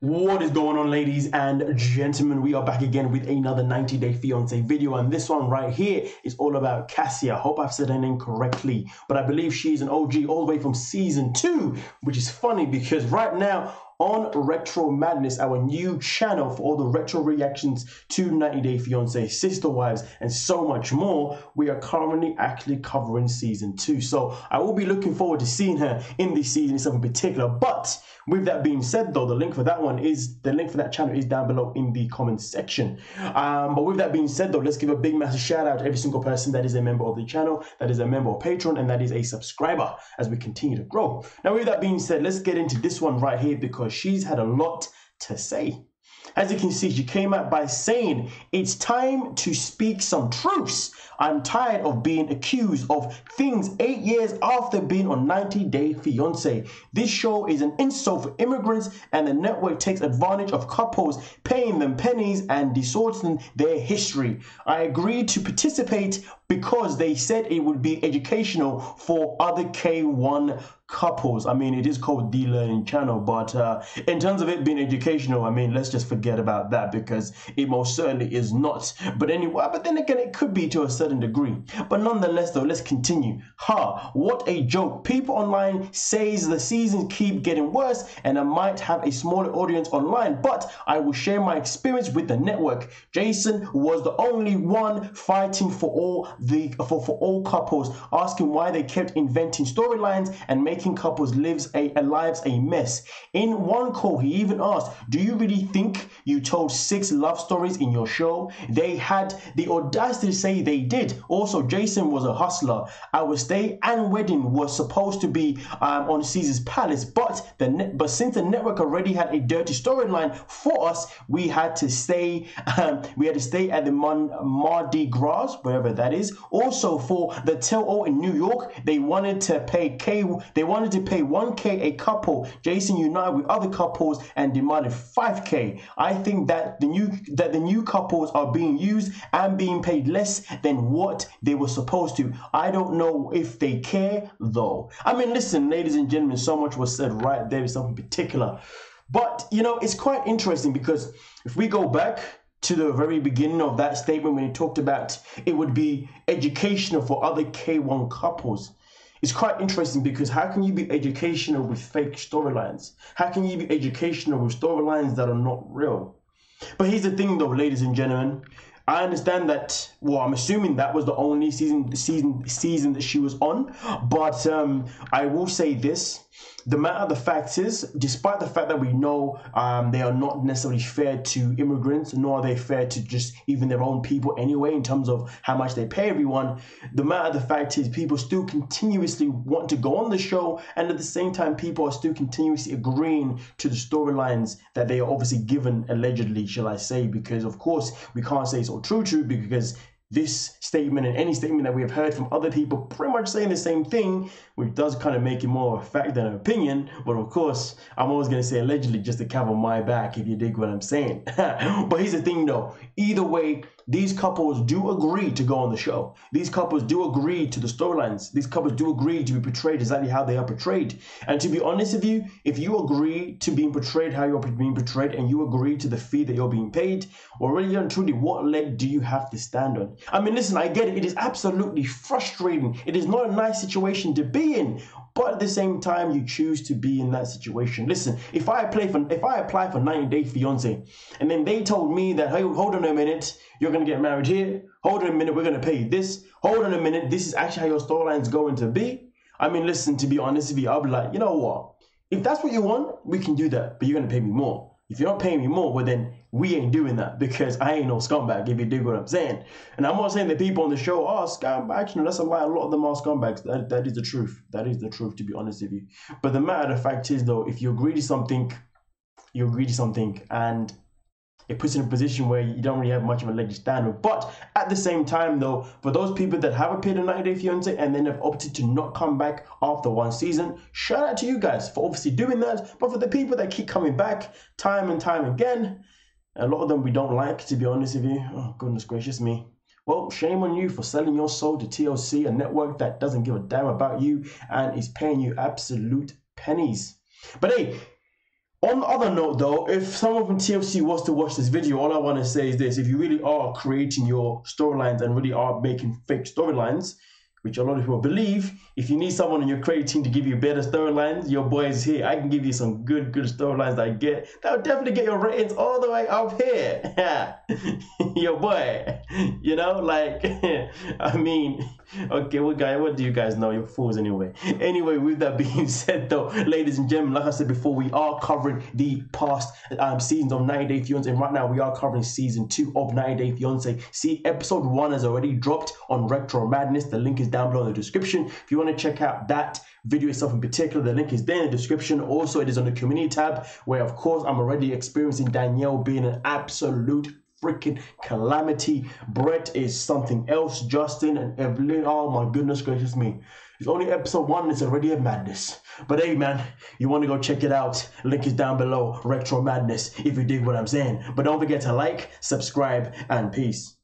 What is going on, ladies and gentlemen? We are back again with another 90-day fiance video, and this one right here is all about Cassia. I hope I've said her name correctly, but I believe she's an OG all the way from season 2, which is funny because right now on Retro Madness, our new channel for all the retro reactions to 90-Day Fiancé, Sister Wives, and so much more, we are currently actually covering season 2. So I will be looking forward to seeing her in this season itself in particular. But with that being said, though, the link for that channel is down below in the comments section. But with that being said, though, let's give a big massive shout out to every single person that is a member of the channel, that is a member of Patreon, and that is a subscriber as we continue to grow. Now, with that being said, let's get into this one right here because she's had a lot to say. As you can see, she came out by saying, "It's time to speak some truths. I'm tired of being accused of things 8 years after being on 90-Day Fiancé. This show is an insult for immigrants and the network takes advantage of couples, paying them pennies and distorting their history. I agreed to participate because they said it would be educational for other K1 couples." I mean, it is called The Learning Channel, but in terms of it being educational, I mean, let's just forget about that because it most certainly is not. But anyway, but then again, it could be to a certain degree. But nonetheless, though, let's continue. What a joke. People online says the seasons keep getting worse and I might have a smaller audience online, but I will share my experience with the network. Jason was the only one fighting for all couples, asking why they kept inventing storylines and making couples' lives a mess. In one call, he even asked, "Do you really think you told 6 love stories in your show?" They had the audacity to say they did. Also, Jason was a hustler. Our stay and wedding was supposed to be on Caesar's Palace, but since the network already had a dirty storyline for us, we had to stay. We had to stay at the Mardi Gras, wherever that is. Also, for the tell-all in New York, they wanted to pay 1K a couple. Jason united with other couples and demanded 5K. I think that the new couples are being used and being paid less than what they were supposed to. I don't know if they care though. I mean, listen, ladies and gentlemen, so much was said right there, something particular. But you know, it's quite interesting because if we go back to the very beginning of that statement when he talked about it would be educational for other K1 couples, it's quite interesting because how can you be educational with fake storylines? How can you be educational with storylines that are not real? But here's the thing though, ladies and gentlemen. I understand that, well, I'm assuming that was the only season that she was on. But I will say this. The matter of the fact is, despite the fact that we know they are not necessarily fair to immigrants, nor are they fair to just even their own people anyway, in terms of how much they pay everyone, the matter of the fact is people still continuously want to go on the show, and at the same time people are still continuously agreeing to the storylines that they are obviously given, allegedly, shall I say, because of course we can't say it's all true because this statement and any statement that we have heard from other people pretty much saying the same thing, which does kind of make it more of a fact than an opinion. But of course, I'm always going to say allegedly just to cover my back, if you dig what I'm saying. But here's the thing though, either way, these couples do agree to go on the show. These couples do agree to the storylines. These couples do agree to be portrayed exactly how they are portrayed. And to be honest with you, if you agree to being portrayed how you're being portrayed and you agree to the fee that you're being paid, well, really and truly, what leg do you have to stand on? I mean, listen, I get it. It is absolutely frustrating. It is not a nice situation to be in. But at the same time, you choose to be in that situation. Listen, if I apply for 90-Day Fiancé, and then they told me that, hey, hold on a minute, you're going to get married here. Hold on a minute, we're going to pay you this. Hold on a minute, this is actually how your storyline's going to be. I mean, listen, to be honest with you, I'll be like, you know what? If that's what you want, we can do that, but you're going to pay me more. If you're not paying me more, well then we ain't doing that because I ain't no scumbag, if you dig what I'm saying. And I'm not saying that people on the show are scumbags. You know, that's a lie. A lot of them are scumbags. That is the truth. That is the truth, to be honest with you. But the matter of the fact is, though, if you agree to something, you agree to something, and it puts you in a position where you don't really have much of a leg to stand with. But at the same time, though, for those people that have appeared on 90-Day Fiancé and then have opted to not come back after one season, shout out to you guys for obviously doing that. But for the people that keep coming back time and time again, a lot of them we don't like, to be honest with you. Oh, goodness gracious me. Well, shame on you for selling your soul to TLC, a network that doesn't give a damn about you and is paying you absolute pennies. But hey, On the other note though, if someone from TLC was to watch this video, all I want to say is this: if you really are creating your storylines and really are making fake storylines, which a lot of people believe, if you need someone in your creative team to give you better storylines, your boy is here. I can give you some good storylines that will definitely get your ratings all the way up here. Your boy, you know, like, I mean, okay, what do you guys know? You're fools anyway. Anyway, with that being said though, ladies and gentlemen, like I said before, we are covering the past seasons of 90 Day Fiancé, and right now we are covering season 2 of 90 Day Fiancé. See, episode 1 has already dropped on RetroMADNESS. The link is down below in the description. If you want to check out that video itself in particular, the link is there in the description. Also, it is on the community tab, where of course I'm already experiencing Danielle being an absolute freaking calamity. Brett is something else. Justin and Evelyn, oh my goodness gracious me. It's only episode 1 and it's already a madness. But hey man, you want to go check it out, link is down below, RetroMADNESS, if you dig what I'm saying. But don't forget to like, subscribe, and peace.